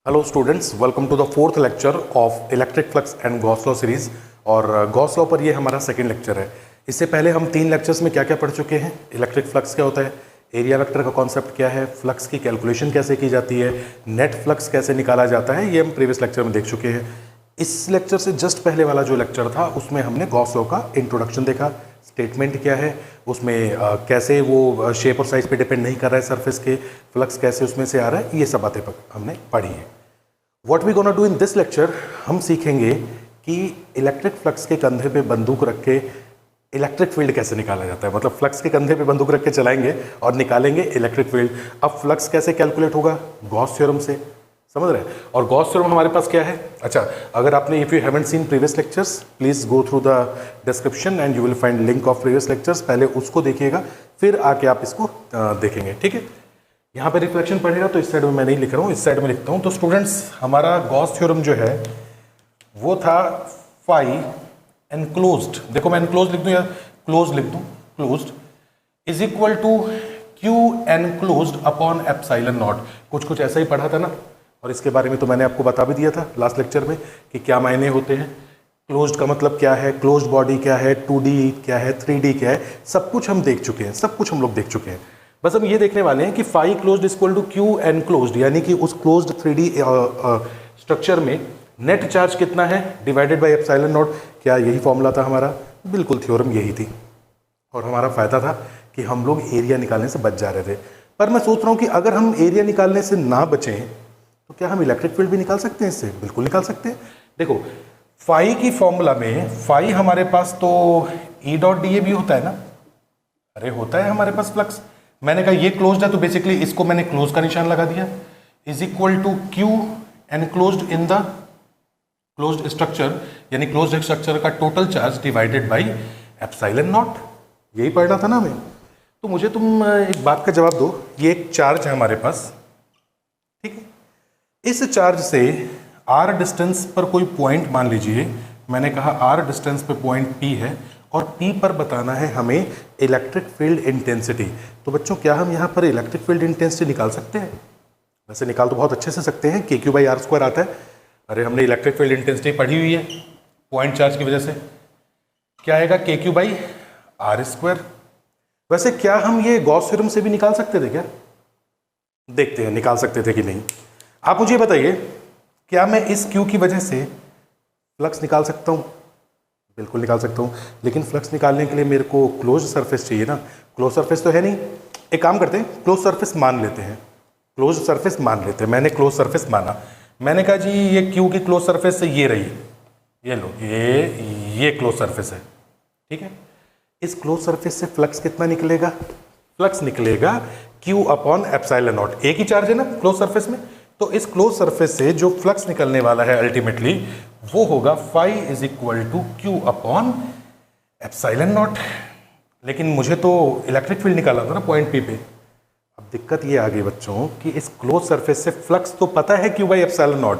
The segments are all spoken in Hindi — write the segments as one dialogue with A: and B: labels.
A: Hello students, welcome to the fourth lecture of electric flux and Gauss law series. और गॉस लॉ पर ये हमारा सेकंड लेक्चर है। इससे पहले हम 3 लेक्चर्स में क्या क्या पढ़ चुके हैं। इलेक्ट्रिक फ्लक्स क्या होता है, एरिया वेक्टर का कॉन्सेप्ट क्या है, फ्लक्स की कैलकुलेशन कैसे की जाती है, नेट फ्लक्स कैसे निकाला जाता है, ये हम प्रीवियस लेक्चर में देख चुके हैं। इस लेक्चर से जस्ट पहले वाला जो लेक्चर था उसमें हमने गॉस लॉ का इंट्रोडक्शन देखा, स्टेटमेंट क्या है उसमें, कैसे वो शेप और साइज पे डिपेंड नहीं कर रहा है सरफेस के, फ्लक्स कैसे उसमें से आ रहा है, ये सब बातें हमने पढ़ी है। What we gonna do in this lecture, हम सीखेंगे कि इलेक्ट्रिक फ्लक्स के कंधे पे बंदूक रख के इलेक्ट्रिक फील्ड कैसे निकाला जाता है। मतलब फ्लक्स के कंधे पे बंदूक रख के चलाएंगे और निकालेंगे इलेक्ट्रिक फील्ड। अब फ्लक्स कैसे कैलकुलेट होगा, गॉस थ्योरम से, समझ रहे हैं। और गॉस थ्योरम हमारे पास क्या है, अच्छा अगर आपने if you haven't seen previous lectures please go through the description and you will find link of previous lectures. पहले उसको देखिएगा फिर आके आप इसको देखेंगे, ठीक है। यहाँ पे रिफ्लेक्शन पढ़ेगा तो इस साइड में मैं नहीं लिख रहा हूँ, इस साइड में लिखता हूँ। तो स्टूडेंट्स हमारा गॉस थ्योरम जो है वो था फाई एनक्लोज्ड, देखो मैं एनक्लोज लिख दूँ या क्लोज लिख दूँ, closed is equal to Q enclosed upon epsilon naught. कुछ ऐसा ही पढ़ा था ना, और इसके बारे में तो मैंने आपको बता भी दिया था लास्ट लेक्चर में कि क्या मायने होते हैं। क्लोज्ड का मतलब क्या है, क्लोज्ड बॉडी क्या है, 2D क्या है, 3D क्या है, सब कुछ हम देख चुके हैं, सब कुछ हम लोग देख चुके हैं। बस हम ये देखने वाले हैं कि phi closed is equal to Q enclosed, यानी कि उस क्लोज्ड 3D स्ट्रक्चर में नेट चार्ज कितना है डिवाइडेड बाय एप्सिलॉन नॉट। क्या यही फॉर्मूला था हमारा? बिल्कुल, थ्योरम यही थी। और हमारा फायदा था कि हम लोग एरिया निकालने से बच जा रहे थे। पर मैं सोच रहा हूँ कि अगर हम एरिया निकालने से ना बचें तो क्या हम इलेक्ट्रिक फील्ड भी निकाल सकते हैं इससे? बिल्कुल निकाल सकते हैं। देखो फाई की फॉर्मूला में फाई हमारे पास तो ई डॉट डी ए भी होता है ना, अरे होता है हमारे पास फ्लक्स। मैंने कहा ये क्लोज्ड है तो बेसिकली इसको मैंने क्लोज का निशान लगा दिया, is equal to Q enclosed in the closed structure, यानी क्लोज्ड स्ट्रक्चर का total charge divided by epsilon naught. यही पढ़ना था ना हमें। तो मुझे तुम एक बात का जवाब दो, ये एक चार्ज है हमारे पास, ठीक है। इस चार्ज से r डिस्टेंस पर कोई पॉइंट मान लीजिए, मैंने कहा r डिस्टेंस पे पॉइंट P है और P पर बताना है हमें इलेक्ट्रिक फील्ड इंटेंसिटी। तो बच्चों क्या हम यहाँ पर इलेक्ट्रिक फील्ड इंटेंसिटी निकाल सकते हैं? वैसे निकाल तो बहुत अच्छे से सकते हैं, KQ/R² आता है। अरे हमने इलेक्ट्रिक फील्ड इंटेंसिटी पढ़ी हुई है पॉइंट चार्ज की वजह से। क्या आएगा? KQ/R²। वैसे क्या हम ये गॉस थ्योरम से भी निकाल सकते थे क्या? देखते हैं निकाल सकते थे कि नहीं। आप मुझे बताइए, क्या मैं इस Q की वजह से फ्लक्स निकाल सकता हूँ? बिल्कुल निकाल सकता हूँ, लेकिन फ्लक्स निकालने के लिए मेरे को क्लोज सरफेस चाहिए ना। क्लोज सरफेस तो है नहीं। एक काम करते हैं, क्लोज सरफेस मान लेते हैं, क्लोज सरफेस मान लेते हैं। मैंने क्लोज सरफेस माना, मैंने कहा जी ये Q की क्लोज सरफेस से ये रही, ये लो, ये क्लोज सरफेस है, ठीक है। इस क्लोज सरफेस से फ्लक्स कितना निकलेगा? फ्लक्स निकलेगा Q अपॉन एप्सिलॉन नॉट। एक ही चार्ज है ना क्लोज सरफेस में, तो इस क्लोज सरफेस से जो फ्लक्स निकलने वाला है अल्टीमेटली वो होगा phi is equal to Q upon epsilon naught. लेकिन मुझे तो इलेक्ट्रिक फील्ड निकालना था ना पॉइंट P पे। अब दिक्कत ये आ गई बच्चों कि इस क्लोज सरफेस से फ्लक्स तो पता है Q/एप्सिलॉन नॉट,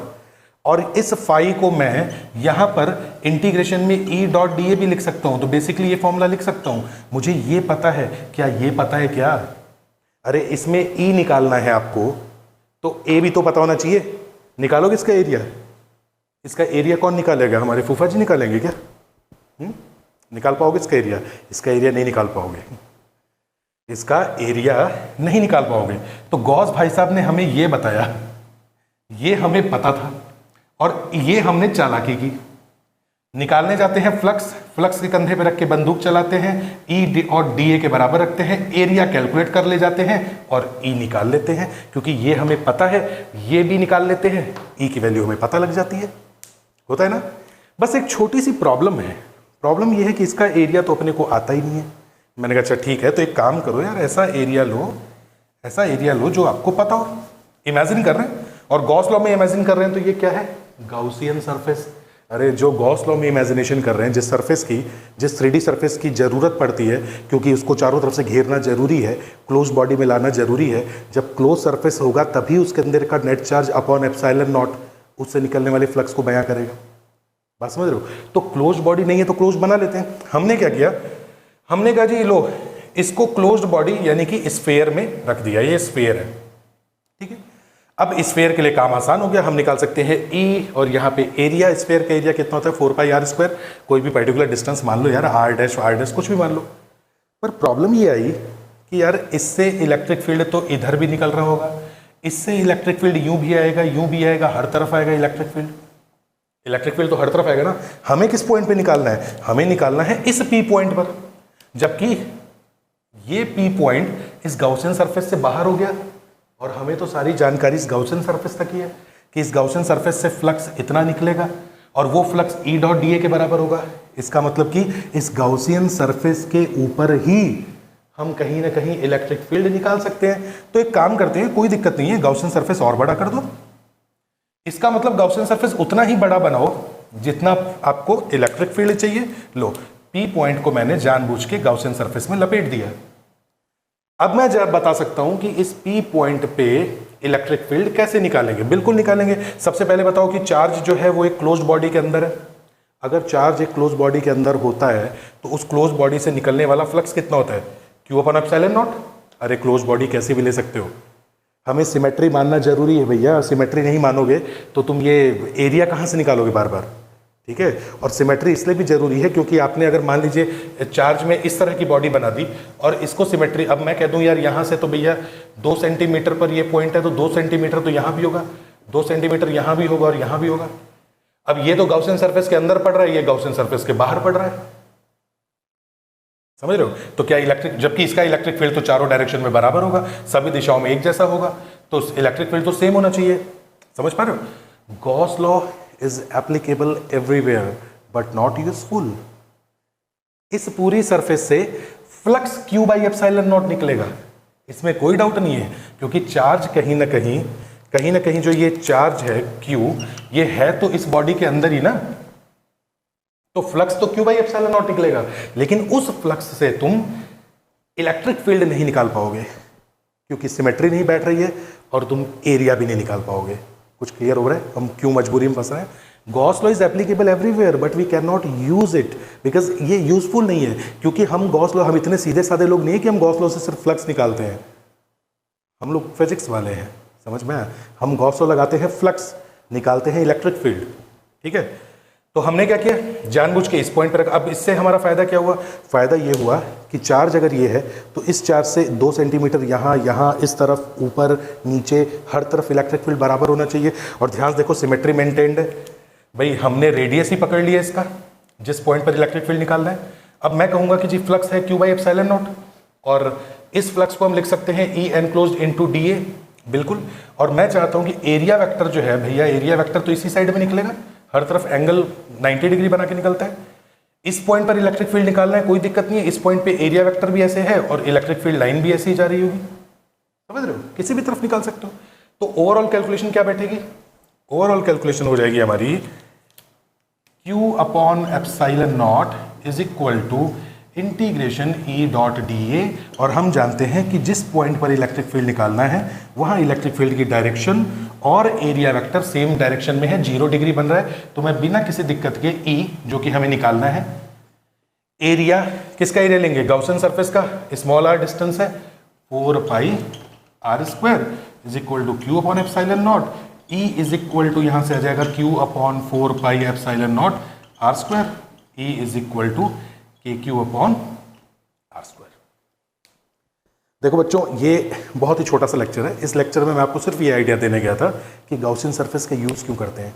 A: और इस फाई को मैं यहाँ पर इंटीग्रेशन में E डॉट डी ए भी लिख सकता हूँ। तो बेसिकली ये फॉर्मूला लिख सकता हूँ। मुझे ये पता है, क्या ये पता है क्या? अरे इसमें E निकालना है आपको तो A भी तो पता होना चाहिए। निकालोगे इसका एरिया? इसका एरिया कौन निकालेगा? हमारे फूफा जी निकालेंगे क्या? निकाल पाओगे इसका एरिया? इसका एरिया नहीं निकाल पाओगे, इसका एरिया नहीं निकाल पाओगे। तो गॉस भाई साहब ने हमें ये बताया, ये हमें पता था और ये हमने चालाकी की। निकालने जाते हैं फ्लक्स, फ्लक्स के कंधे पे रख के बंदूक चलाते हैं, ई और डी ए के बराबर रखते हैं, एरिया कैलकुलेट कर ले जाते हैं और ई निकाल लेते हैं। क्योंकि ये हमें पता है, ये भी निकाल लेते हैं, ई की वैल्यू हमें पता लग जाती है। होता है ना। बस एक छोटी सी प्रॉब्लम है, प्रॉब्लम ये है कि इसका एरिया तो अपने को आता ही नहीं है। मैंने कहा अच्छा ठीक है, तो एक काम करो यार, ऐसा एरिया लो, ऐसा एरिया लो जो आपको पता हो। इमेजिन कर रहे हैं, और गॉस लॉ में इमेजिन कर रहे हैं, तो ये क्या है? Gaussian surface. अरे जो गॉस लॉ में इमेजिनेशन कर रहे हैं, जिस सरफेस की, जिस 3D सरफेस की ज़रूरत पड़ती है, क्योंकि उसको चारों तरफ से घेरना जरूरी है, क्लोज बॉडी में लाना जरूरी है। जब क्लोज सरफेस होगा तभी उसके अंदर का net charge upon epsilon not उससे निकलने वाले फ्लक्स को बयां करेगा। बात समझ रहे हो? तो क्लोज बॉडी नहीं है तो क्लोज बना लेते हैं। हमने क्या किया, हमने कहा जी लो इसको क्लोज्ड बॉडी यानी कि स्फीयर में रख दिया, ये स्फीयर है, ठीक है। अब स्फेयर के लिए काम आसान हो गया, हम निकाल सकते हैं E और यहाँ पे एरिया, स्फेयर का एरिया कितना होता है 4πr²। कोई भी पर्टिकुलर डिस्टेंस मान लो यार, r' कुछ भी मान लो। पर प्रॉब्लम ये आई कि यार इससे इलेक्ट्रिक फील्ड तो इधर भी निकल रहा होगा, इससे इलेक्ट्रिक फील्ड यूं भी आएगा, हर तरफ आएगा इलेक्ट्रिक फील्ड। इलेक्ट्रिक फील्ड तो हर तरफ आएगा ना। हमें किस पॉइंट पे निकालना है? हमें निकालना है इस P पॉइंट पर, जबकि ये P पॉइंट इस गॉसियन सरफेस से बाहर हो गया और हमें तो सारी जानकारी इस गॉसियन सरफेस तक ही है कि इस गॉसियन सरफेस से फ्लक्स इतना निकलेगा और वो फ्लक्स E.dA के बराबर होगा। इसका मतलब कि इस गॉसियन सरफेस के ऊपर ही हम कहीं ना कहीं इलेक्ट्रिक फील्ड निकाल सकते हैं। तो एक काम करते हैं, कोई दिक्कत नहीं है, गॉसियन सरफेस और बड़ा कर दो। इसका मतलब गॉसियन सरफेस उतना ही बड़ा बनाओ जितना आपको इलेक्ट्रिक फील्ड चाहिए। लो, P पॉइंट को मैंने जानबूझ के गॉसियन सरफेस में लपेट दिया। अब मैं जब बता सकता हूं कि इस P पॉइंट पे इलेक्ट्रिक फील्ड कैसे निकालेंगे। बिल्कुल निकालेंगे। सबसे पहले बताओ कि चार्ज जो है वो एक क्लोज्ड बॉडी के अंदर है। अगर चार्ज एक क्लोज बॉडी के अंदर होता है तो उस क्लोज बॉडी से निकलने वाला फ्लक्स कितना होता है? Q/ε0। अरे क्लोज बॉडी कैसे भी ले सकते हो, हमें सिमेट्री मानना जरूरी है भैया। सिमेट्री नहीं मानोगे तो तुम ये एरिया कहाँ से निकालोगे बार बार, ठीक है। और सिमेट्री इसलिए भी जरूरी है क्योंकि आपने अगर मान लीजिए चार्ज में इस तरह की बॉडी बना दी और इसको सिमेट्री, अब मैं कह दूं यार यहाँ से तो भैया 2 सेंटीमीटर पर ये पॉइंट है तो 2 सेंटीमीटर तो यहाँ भी होगा, 2 सेंटीमीटर यहाँ भी होगा और यहाँ भी होगा। अब ये तो गॉसियन सरफेस के अंदर पड़ रहा है, ये गॉसियन सरफेस के बाहर पड़ रहा है, समझ रहे हो। तो क्या इलेक्ट्रिक, जबकि इसका इलेक्ट्रिक फील्ड तो चारों डायरेक्शन में बराबर होगा, सभी दिशाओं में एक जैसा होगा, तो इलेक्ट्रिक फील्ड तो सेम होना चाहिए। समझ पा रहे हो? Gauss law is applicable everywhere but not useful. इस पूरी सरफेस से फ्लक्स Q/ε0 निकलेगा, इसमें कोई डाउट नहीं है, क्योंकि चार्ज कहीं ना कहीं जो ये चार्ज है Q, ये है तो इस बॉडी के अंदर ही ना, तो फ्लक्स तो Q/ε0 निकलेगा। लेकिन उस फ्लक्स से तुम इलेक्ट्रिक फील्ड नहीं निकाल पाओगे क्योंकि सिमेट्री नहीं बैठ रही है और तुम एरिया भी नहीं निकाल पाओगे। कुछ क्लियर हो रहा है हम क्यों मजबूरी में फंस रहे हैं? Gauss law is applicable everywhere but we can not use it because ये यूजफुल नहीं है। क्योंकि हम गॉस लॉ, हम इतने सीधे साधे लोग नहीं है कि हम गॉस लॉ से सिर्फ फ्लक्स निकालते हैं, हम लोग फिजिक्स वाले हैं, समझ में आया। हम गॉस लॉ लगाते हैं, फ्लक्स निकालते हैं, इलेक्ट्रिक फील्ड, ठीक है। तो हमने क्या किया, जानबूझ के इस पॉइंट पर रखा। अब इससे हमारा फायदा क्या हुआ? फायदा ये हुआ कि चार्ज अगर ये है तो इस चार्ज से 2 सेंटीमीटर यहाँ इस तरफ, ऊपर नीचे, हर तरफ इलेक्ट्रिक फील्ड बराबर होना चाहिए। और ध्यान देखो सिमेट्री मेंटेन्ड है भाई, हमने रेडियस ही पकड़ लिया इसका जिस पॉइंट पर इलेक्ट्रिक फील्ड निकालना है। अब मैं कहूंगा कि जी फ्लक्स है Q/ε0 और इस फ्लक्स को हम लिख सकते हैं E enclosed into dA, बिल्कुल। और मैं चाहता हूं कि एरिया वेक्टर जो है भैया, एरिया वेक्टर तो इसी साइड में निकलेगा, हर तरफ एंगल 90 डिग्री बना के निकलता है। इस पॉइंट पर इलेक्ट्रिक फील्ड निकालना है, कोई दिक्कत नहीं है। इस पॉइंट पे एरिया वेक्टर भी ऐसे है और इलेक्ट्रिक फील्ड लाइन भी ऐसी ही जा रही होगी, समझ रहे हो, किसी भी तरफ निकाल सकते हो। तो ओवरऑल कैलकुलेशन क्या बैठेगी? ओवरऑल कैलकुलेशन हो जाएगी हमारी Q/ε0 is equal to integration E.dA। और हम जानते हैं कि जिस पॉइंट पर इलेक्ट्रिक फील्ड निकालना है वहां इलेक्ट्रिक फील्ड की डायरेक्शन और एरिया वेक्टर सेम डायरेक्शन में है, 0 डिग्री बन रहा है। तो मैं बिना किसी दिक्कत के E जो कि हमें निकालना है, एरिया किसका एरिया लेंगे? गॉसियन सरफेस का, स्मॉल r डिस्टेंस है, 4πr² is equal to Q/ε0। E is equal to यहां से आ जाएगा Q/4πε0 r²। E is equal to KQ/r²। देखो बच्चों, ये बहुत ही छोटा सा लेक्चर है। इस लेक्चर में मैं आपको सिर्फ ये आइडिया देने गया था कि गॉसियन सरफेस का यूज़ क्यों करते हैं,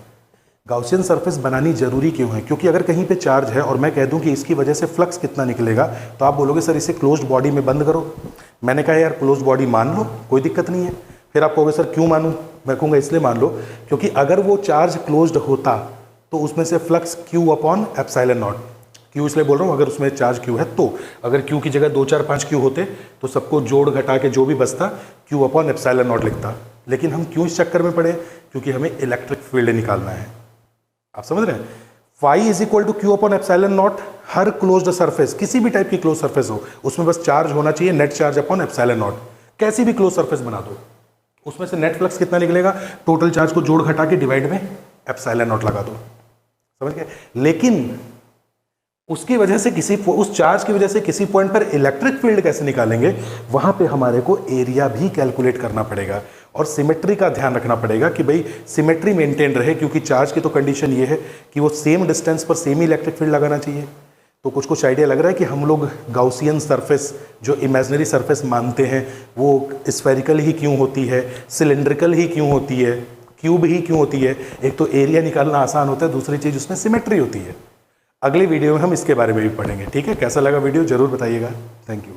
A: गॉसियन सरफेस बनानी जरूरी क्यों है। क्योंकि अगर कहीं पे चार्ज है और मैं कह दूं कि इसकी वजह से फ्लक्स कितना निकलेगा, तो आप बोलोगे सर इसे क्लोज्ड बॉडी में बंद करो। मैंने कहा यार क्लोज्ड बॉडी मान लो, कोई दिक्कत नहीं है। फिर आप कहोगे सर क्यों मानूं? मैं कहूँगा इसलिए मान लो क्योंकि अगर वो चार्ज क्लोज्ड होता तो उसमें से फ्लक्स Q/ε0, Q इसलिए बोल रहा हूँ, अगर उसमें चार्ज Q है तो, अगर Q की जगह 2 4 5 Q होते तो सबको जोड़ घटा के जो भी बचता Q/ε0 लिखता। लेकिन हम क्यों इस चक्कर में पड़े? क्योंकि हमें इलेक्ट्रिक फील्ड निकालना है। आप समझ रहे हैं? Phi is equal to Q/ε0। हर क्लोज्ड सरफेस, किसी भी टाइप की क्लोज सरफेस हो, उसमें बस चार्ज होना चाहिए, नेट चार्ज अपॉन ε0। कैसी भी क्लोज सरफेस बना दो, उसमें से नेट फ्लक्स कितना निकलेगा? टोटल चार्ज को जोड़ घटा के डिवाइड में ε0 लगा दो, समझ गए। लेकिन उसकी वजह से उस चार्ज की वजह से किसी पॉइंट पर इलेक्ट्रिक फील्ड कैसे निकालेंगे, वहां पे हमारे को एरिया भी कैलकुलेट करना पड़ेगा। और सिमेट्री का ध्यान रखना पड़ेगा कि भाई सिमेट्री मेंटेन रहे, क्योंकि चार्ज की तो कंडीशन ये है कि वो सेम डिस्टेंस पर सेम ही इलेक्ट्रिक फील्ड लगाना चाहिए। तो कुछ आइडिया लग रहा है कि हम लोग गाउसियन सरफेस जो इमेजिनरी सरफेस मानते हैं वो स्फेरिकल ही क्यों होती है, सिलेंड्रिकल ही क्यों होती है, क्यूब ही क्यों होती है। एक तो एरिया निकालना आसान होता है, दूसरी चीज़ उसमें सिमेट्री होती है। अगली वीडियो में हम इसके बारे में भी पढ़ेंगे। ठीक है, कैसा लगा वीडियो जरूर बताइएगा। Thank you.